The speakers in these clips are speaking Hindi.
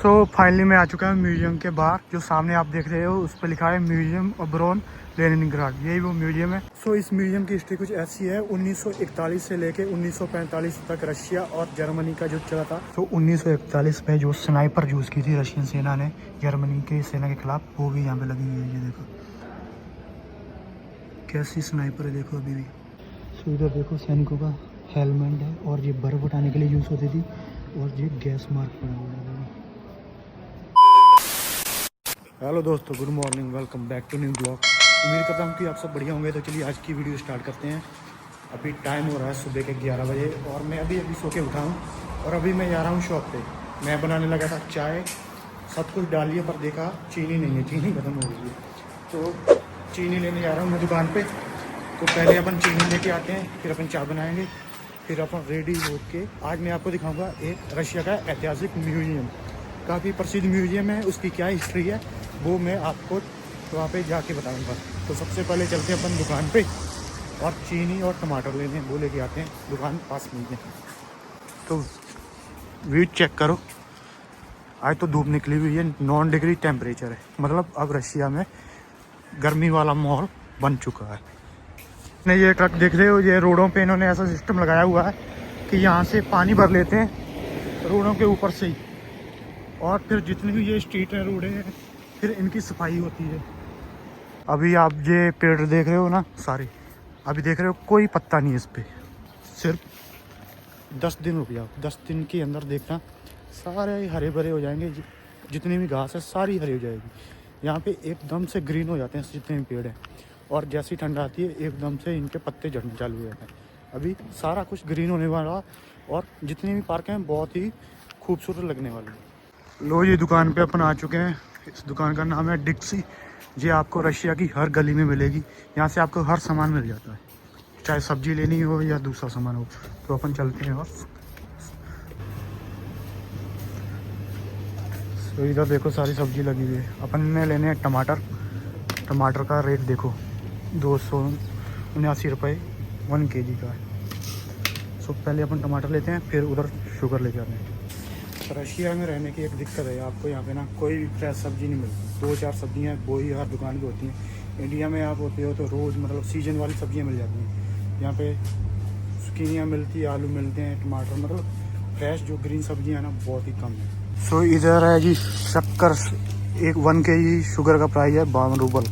फाइनली मैं आ चुका हूँ म्यूजियम के बाहर। जो सामने आप देख रहे हो उस पर लिखा है म्यूजियम ओबरॉन लेनिनग्राड, यही वो म्यूजियम है। इस म्यूजियम की हिस्ट्री कुछ ऐसी है। 1941 से लेके 1945 तक रशिया और जर्मनी का युद्ध चला था। 1941 में जो स्नाइपर यूज़ की थी रशियन सेना ने जर्मनी के सेना के खिलाफ, वो भी यहाँ पे लगी हुई है। ये देखो कैसी स्नाइपर है, देखो अभी भी। इधर देखो सैनिकों का हेलमेट है, और ये बर्फ उठाने के लिए यूज़ होती थी, और ये गैस मार्क पड़ा हुआ है। हेलो दोस्तों, good morning, welcome back to new blog. उम्मीद करता हूँ कि आप सब बढ़िया होंगे। तो चलिए आज की वीडियो स्टार्ट करते हैं। अभी टाइम हो रहा है सुबह के 11 बजे, और मैं अभी सो के उठा हूँ, और अभी मैं जा रहा हूँ शॉप पे। मैं बनाने लगा था चाय, सब कुछ डालिए, पर देखा चीनी नहीं है, चीनी खत्म हो गई है। तो चीनी लेने जा रहा हूँ मैं दुकान पर। तो पहले अपन चीनी लेके आते हैं, फिर अपन चाय बनाएँगे, फिर अपन रेडी हो के आज मैं आपको दिखाऊँगा एक रशिया का ऐतिहासिक म्यूजियम। काफ़ी प्रसिद्ध म्यूजियम है, उसकी क्या हिस्ट्री है वो मैं आपको वहाँ पे जाके बताऊंगा। तो सबसे पहले चलते हैं अपन दुकान पे, और चीनी और टमाटर लेने वो लेके आते हैं। दुकान पास में है। तो व्यू चेक करो, आज तो धूप निकली हुई है, 9 डिग्री टेम्परेचर है। मतलब अब रशिया में गर्मी वाला माहौल बन चुका है। नहीं, ये ट्रक देख रहे हो, ये रोडों पे इन्होंने ऐसा सिस्टम लगाया हुआ है कि यहाँ से पानी भर लेते हैं रोडों के ऊपर से ही, और फिर जितनी भी ये स्ट्रीट है, रोडें हैं, फिर इनकी सफाई होती है। अभी आप ये पेड़ देख रहे हो ना, सारे अभी देख रहे हो, कोई पत्ता नहीं है इस पे। सिर्फ 10 दिन रुक जाओ, 10 दिन के अंदर देखना सारे हरे भरे हो जाएंगे। जितनी भी घास है सारी हरी हो जाएगी। यहाँ पे एकदम से ग्रीन हो जाते हैं जितने भी पेड़ हैं, और जैसी ठंड आती है एकदम से इनके पत्ते झड़ने चालू हो जाते हैं। अभी सारा कुछ ग्रीन होने वाला, और जितनी भी पार्क हैं बहुत ही खूबसूरत लगने वाली है। लो, ये दुकान पे अपन आ चुके हैं। इस दुकान का नाम है डिक्सी। ये आपको रशिया की हर गली में मिलेगी। यहाँ से आपको हर सामान मिल जाता है, चाहे सब्जी लेनी हो या दूसरा सामान हो। तो अपन चलते हैं। और तो इधर देखो सारी सब्जी लगी हुई है। अपन ने लेने हैं टमाटर। टमाटर का रेट देखो, 279 रुपये 1 kg का है। सो पहले अपन टमाटर लेते हैं, फिर उधर शुगर लेके आते हैं। रशिया में रहने की एक दिक्कत है, आपको यहाँ पे ना कोई भी फ्रेश सब्जी नहीं मिलती। 2-4 सब्जियाँ वो ही हर दुकान पे होती हैं। इंडिया में आप होते हो तो रोज़ मतलब सीजन वाली सब्जियाँ मिल जाती हैं। यहाँ पे सुकीनियाँ मिलती है, आलू मिलते हैं, टमाटर, मतलब फ्रेश जो ग्रीन सब्जियाँ ना बहुत ही कम है। सो इधर है जी शक्कर। 1 kg शुगर का प्राइस है 52 रूबल।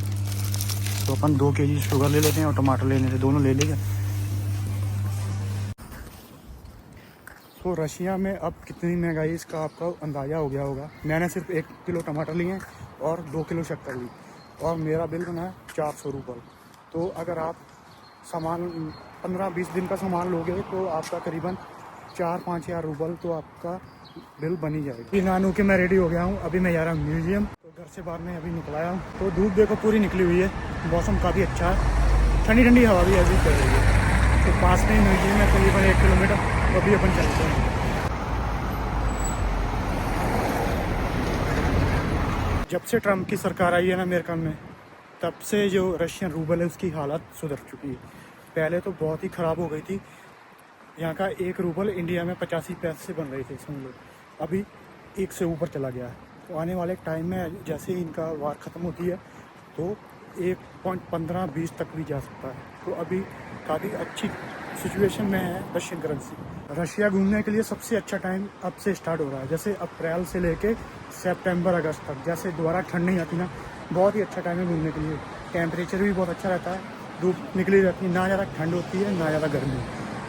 तो अपन 2 kg शुगर ले लेते हैं, और टमाटर ले लेते हैं, दोनों ले लेंगे। तो रशिया में अब कितनी महंगाई इसका आपका अंदाज़ा हो गया होगा। मैंने सिर्फ 1 किलो टमाटर लिए हैं और 2 किलो शक्कर ली, और मेरा बिल बना है 400 रूपये। तो अगर आप सामान 15-20 दिन का सामान लोगे तो आपका करीबन 4-5 हज़ार रूपये तो आपका बिल बन ही जाएगा। नानू के मैं रेडी हो गया हूँ, अभी मैं जा रहा हूँ म्यूजियम। तो घर से बाहर मैं अभी निकलाया हूँ, तो धूप देखो पूरी निकली हुई है, मौसम काफ़ी अच्छा है, ठंडी ठंडी हवा भी अभी चल रही है। तो पास में ही म्यूजियम है, करीबन 1 किलोमीटर। तो अभी अपन चलते हैं। जब से ट्रम्प की सरकार आई है ना अमेरिका में, तब से जो रशियन रूबल है उसकी हालत सुधर चुकी है। पहले तो बहुत ही ख़राब हो गई थी। यहाँ का 1 रूबल इंडिया में 85 पैसे बन रही थी, समझ लो। अभी 1 से ऊपर चला गया है। तो आने वाले टाइम में जैसे ही इनका वार ख़त्म होती है तो 1.15-20 तक भी जा सकता है। तो अभी काफ़ी अच्छी सिचुएशन में है रशियन करेंसी। रशिया घूमने के लिए सबसे अच्छा टाइम अब से स्टार्ट हो रहा है। जैसे अप्रैल से लेके सितंबर अगस्त तक, जैसे दोबारा ठंड नहीं आती ना, बहुत ही अच्छा टाइम है घूमने के लिए। टेम्परेचर भी बहुत अच्छा रहता है, धूप निकली रहती है, ना ज़्यादा ठंड होती है ना ज़्यादा गर्मी,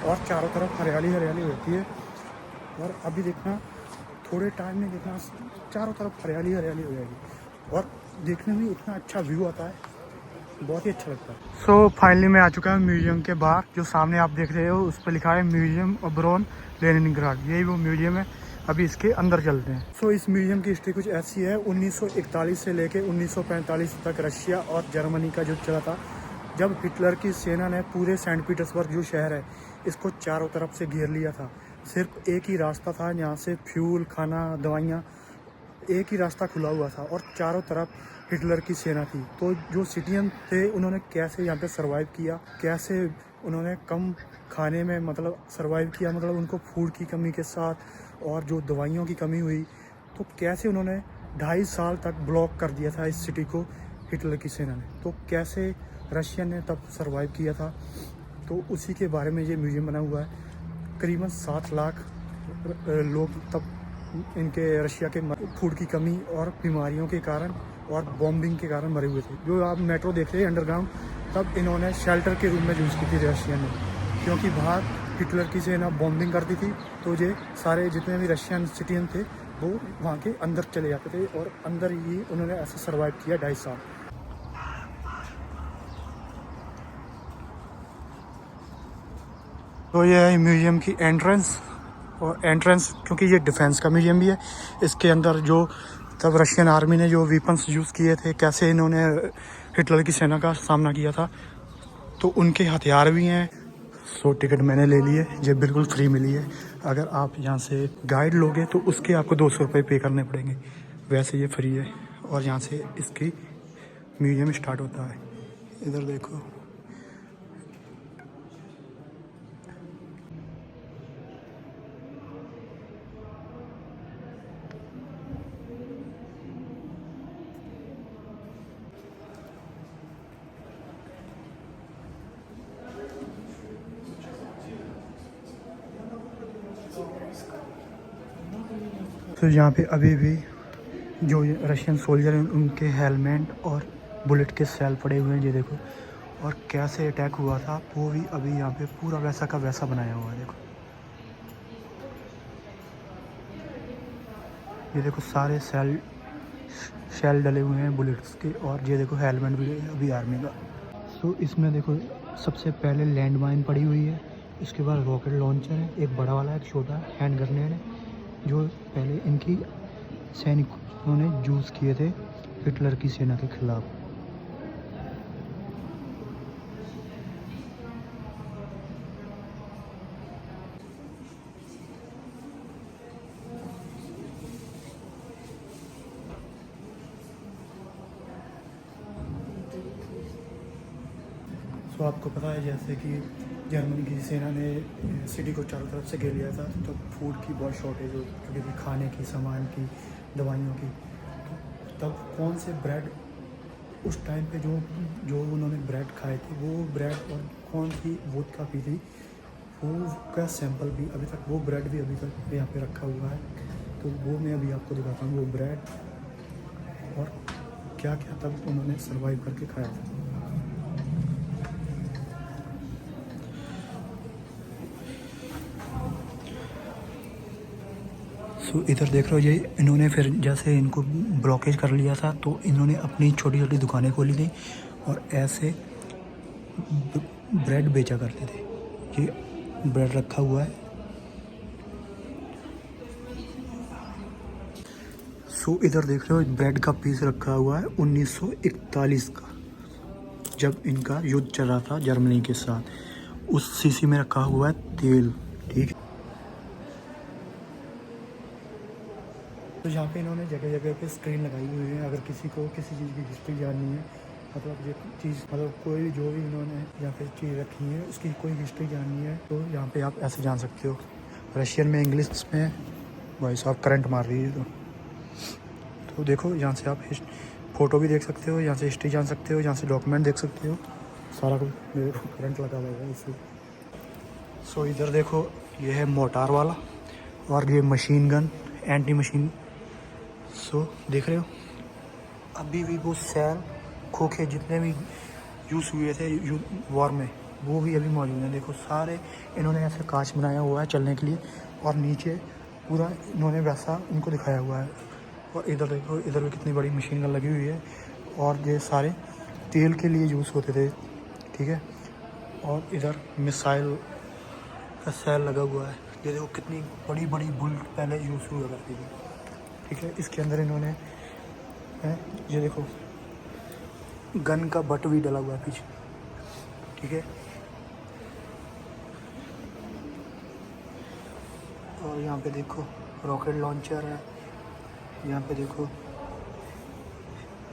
और चारों तरफ हरियाली हरियाली होती है। और अभी देखना, थोड़े टाइम में देखना चारों तरफ हरियाली हरियाली हो जाएगी, और देखने में इतना अच्छा व्यू आता है, बहुत ही अच्छा लगता है। फाइनली मैं आ चुका हूँ म्यूजियम के बाहर। जो सामने आप देख रहे हो उस पर लिखा है म्यूजियम ओबरॉन लेनिनग्राड, यही वो म्यूजियम है। अभी इसके अंदर चलते हैं। इस म्यूजियम की हिस्ट्री कुछ ऐसी है। 1941 से लेके 1945 तक रशिया और जर्मनी का युद्ध चला था, जब हिटलर की सेना ने पूरे सेंट पीटर्सबर्ग जो शहर है इसको चारों तरफ से घेर लिया था। सिर्फ एक ही रास्ता था यहाँ से, फ्यूल, खाना, दवाइयाँ, एक ही रास्ता खुला हुआ था, और चारों तरफ हिटलर की सेना थी। तो जो सिटिजन थे उन्होंने कैसे यहाँ पे सरवाइव किया, कैसे उन्होंने कम खाने में मतलब सरवाइव किया, मतलब उनको फूड की कमी के साथ, और जो दवाइयों की कमी हुई, तो कैसे उन्होंने 2.5 साल तक ब्लॉक कर दिया था इस सिटी को हिटलर की सेना ने, तो कैसे रशियन ने तब सरवाइव किया था, तो उसी के बारे में ये म्यूज़ियम बना हुआ है। करीबन 7 लाख लोग तब इनके रशिया के फूड की कमी और बीमारियों के कारण और बॉम्बिंग के कारण मरे हुए थे। जो आप मेट्रो देख रहे हैं अंडरग्राउंड, तब इन्होंने शेल्टर के रूप में यूज़ की थी रशियन ने, क्योंकि बाहर हिटलर की सेना बॉम्बिंग करती थी, तो ये सारे जितने भी रशियन सिटीजन थे वो वहाँ के अंदर चले जाते थे और अंदर ही उन्होंने ऐसे सर्वाइव किया 2.5 साल। तो ये है म्यूज़ियम की एंट्रेंस, और एंट्रेंस क्योंकि ये डिफेंस का म्यूज़ियम भी है, इसके अंदर जो तब रशियन आर्मी ने जो वेपन्स यूज़ किए थे, कैसे इन्होंने हिटलर की सेना का सामना किया था, तो उनके हथियार भी हैं। सो टिकट मैंने ले ली है, ये बिल्कुल फ्री मिली है। अगर आप यहाँ से गाइड लोगे तो उसके आपको 200 रुपये पे करने पड़ेंगे, वैसे ये फ्री है। और यहाँ से इसकी म्यूज़ियम स्टार्ट होता है। इधर देखो, तो यहाँ पे अभी भी जो रशियन सोल्जर हैं उनके हेलमेट और बुलेट के सेल पड़े हुए हैं, ये देखो। और कैसे अटैक हुआ था वो भी अभी यहाँ पे पूरा वैसा का वैसा बनाया हुआ है, देखो। ये देखो सारे शेल डले हुए हैं बुलेट्स के, और ये देखो हेलमेट भी है अभी आर्मी का। सो इसमें देखो सबसे पहले लैंड माइन पड़ी हुई है, इसके बाद रॉकेट लॉन्चर है, एक बड़ा वाला, एक छोटा हैंड ग्रेनेड है, जो पहले इनकी सैनिकों ने यूज़ किए थे हिटलर की सेना के खिलाफ। तो आपको पता है जैसे कि जर्मनी की सेना ने सिटी को चारों तरफ से घेर लिया था, तो फूड की बहुत शॉर्टेज हो चुकी थी, खाने की, सामान की, दवाइयों की। तो तब कौन से ब्रेड उस टाइम पे जो उन्होंने ब्रेड खाए थे, वो ब्रेड और कौन सी वोदका पी थी, वो का सैंपल भी अभी तक, वो ब्रेड भी अभी तक यहाँ पे रखा हुआ है। तो वो मैं अभी आपको दिखाता हूँ, वो ब्रेड और क्या क्या तब उन्होंने सर्वाइव करके खाया था। तो इधर देख रहे हो, ये इन्होंने फिर जैसे इनको ब्लॉकेज कर लिया था, तो इन्होंने अपनी छोटी छोटी दुकानें खोली थी और ऐसे ब्रेड बेचा करते थे। ये ब्रेड रखा हुआ है। सो इधर देख रहे हो ब्रेड का पीस रखा हुआ है 1941 का, जब इनका युद्ध चल रहा था जर्मनी के साथ। उस शीशी में रखा हुआ है तेल, ठीक है। तो यहाँ पे इन्होंने जगह जगह पे स्क्रीन लगाई हुई है, अगर किसी को किसी चीज़ की हिस्ट्री जाननी है, मतलब ये चीज़, मतलब कोई जो भी इन्होंने यहाँ पे चीज़ रखी है उसकी कोई हिस्ट्री जाननी है, तो यहाँ पे आप ऐसे जान सकते हो। रशियन में, इंग्लिश में, भाई साहब करंट मार रही है। तो देखो यहाँ से आप फ़ोटो भी देख सकते हो, यहाँ से हिस्ट्री जान सकते हो, यहाँ से डॉक्यूमेंट देख सकते हो, सारा कुछ। मेरे को करंट लगा हुआ है इससे। सो इधर देखो, ये है मोटार वाला, और ये मशीन गन, एंटी मशीन। सो देख रहे हो, अभी भी वो सेल खोखे जितने भी यूज़ हुए थे वॉर में, वो भी अभी मौजूद हैं। देखो सारे इन्होंने ऐसे कांच बनाया हुआ है चलने के लिए, और नीचे पूरा इन्होंने वैसा इनको दिखाया हुआ है। और इधर देखो, इधर भी कितनी बड़ी मशीन गन लगी हुई है, और ये सारे तेल के लिए यूज़ होते थे, ठीक है। और इधर मिसाइल का सेल लगा हुआ है। ये देखो कितनी बड़ी बड़ी बुलेट पहले यूज़ हुआ करती थी, ठीक है। इसके अंदर इन्होंने ये देखो गन का बट भी डला हुआ है पीछे, ठीक है। और यहाँ पे देखो रॉकेट लॉन्चर है, यहाँ पे देखो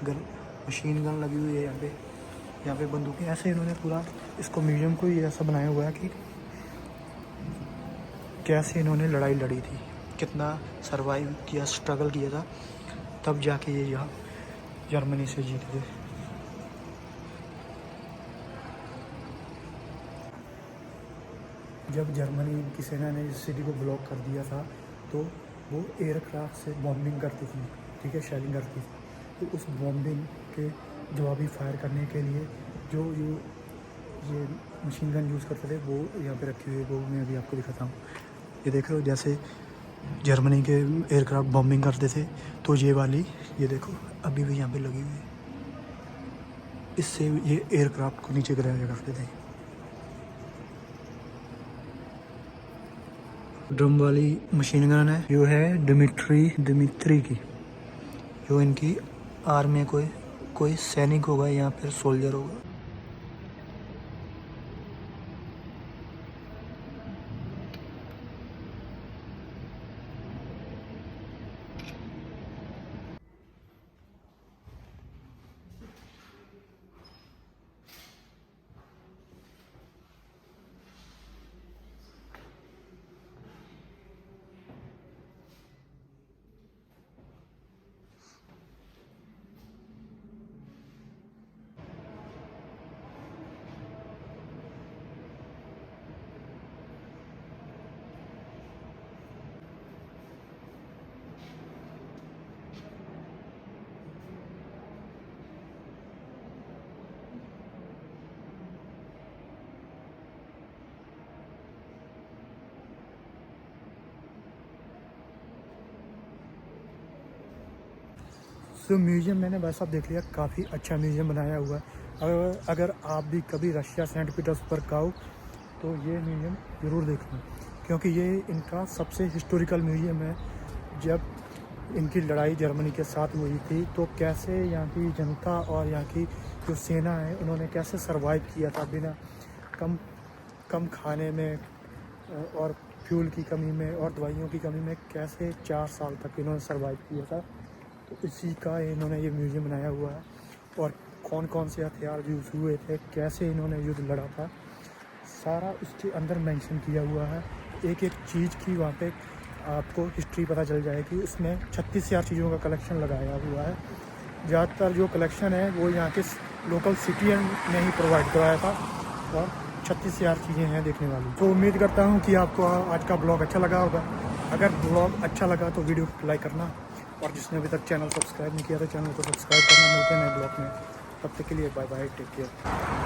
गन, मशीन गन लगी हुई है यहाँ पे बंदूकें। ऐसे इन्होंने पूरा इसको म्यूजियम को ही ऐसा बनाया हुआ है कि कैसे इन्होंने लड़ाई लड़ी थी। कितना सरवाइव किया, स्ट्रगल किया था, तब जाके ये यहाँ जर्मनी से जीत गए। जब जर्मनी की सेना ने इस सिटी को ब्लॉक कर दिया था तो वो एयरक्राफ्ट से बॉम्बिंग करती थी, ठीक है, शेलिंग करती थी। तो उस बॉम्बिंग के जवाबी फायर करने के लिए जो ये मशीन गन यूज़ करते थे वो यहाँ पे रखी हुई है, वो मैं अभी आपको दिखाता हूँ। ये देख रहे हो, जैसे जर्मनी के एयरक्राफ्ट बॉम्बिंग करते थे तो ये वाली, ये देखो अभी भी यहाँ पे लगी हुई है। इससे ये एयरक्राफ्ट को नीचे गिराया करते थे। ड्रम वाली मशीन गन है, जो है दिमित्री की, जो इनकी आर्मी कोई सैनिक होगा या फिर सोल्जर होगा। तो म्यूज़ियम मैंने वैसा देख लिया, काफ़ी अच्छा म्यूज़ियम बनाया हुआ है। अगर आप भी कभी रशिया सेंट पीटर्सबर्ग आओ तो ये म्यूज़ियम ज़रूर देखना, क्योंकि ये इनका सबसे हिस्टोरिकल म्यूज़ियम है। जब इनकी लड़ाई जर्मनी के साथ हुई थी तो कैसे यहाँ की जनता और यहाँ की जो सेना है उन्होंने कैसे सरवाइव किया था बिना कम खाने में और फ्यूल की कमी में और दवाइयों की कमी में, कैसे 4 साल तक इन्होंने सरवाइव किया था। तो इसी का इन्होंने ये म्यूज़ियम बनाया हुआ है, और कौन कौन से हथियार यूज़ हुए थे, कैसे इन्होंने युद्ध लड़ा था, सारा उसके अंदर मेंशन किया हुआ है। एक एक चीज़ की वहाँ पे आपको हिस्ट्री पता चल जाएगी। उसमें 36,000 चीज़ों का कलेक्शन लगाया हुआ है। ज़्यादातर जो कलेक्शन है वो यहाँ के लोकल सिटीजन ने ही प्रोवाइड करवाया था, और 36,000 चीज़ें हैं देखने वाली। तो उम्मीद करता हूँ कि आपको आज का ब्लॉग अच्छा लगा होगा। अगर ब्लॉग अच्छा लगा तो वीडियो को लाइक करना, और जिसने अभी तक चैनल सब्सक्राइब नहीं किया तो चैनल को सब्सक्राइब करना। मिलते हैं नए ब्लॉग में, तब तक के लिए बाय बाय, टेक केयर।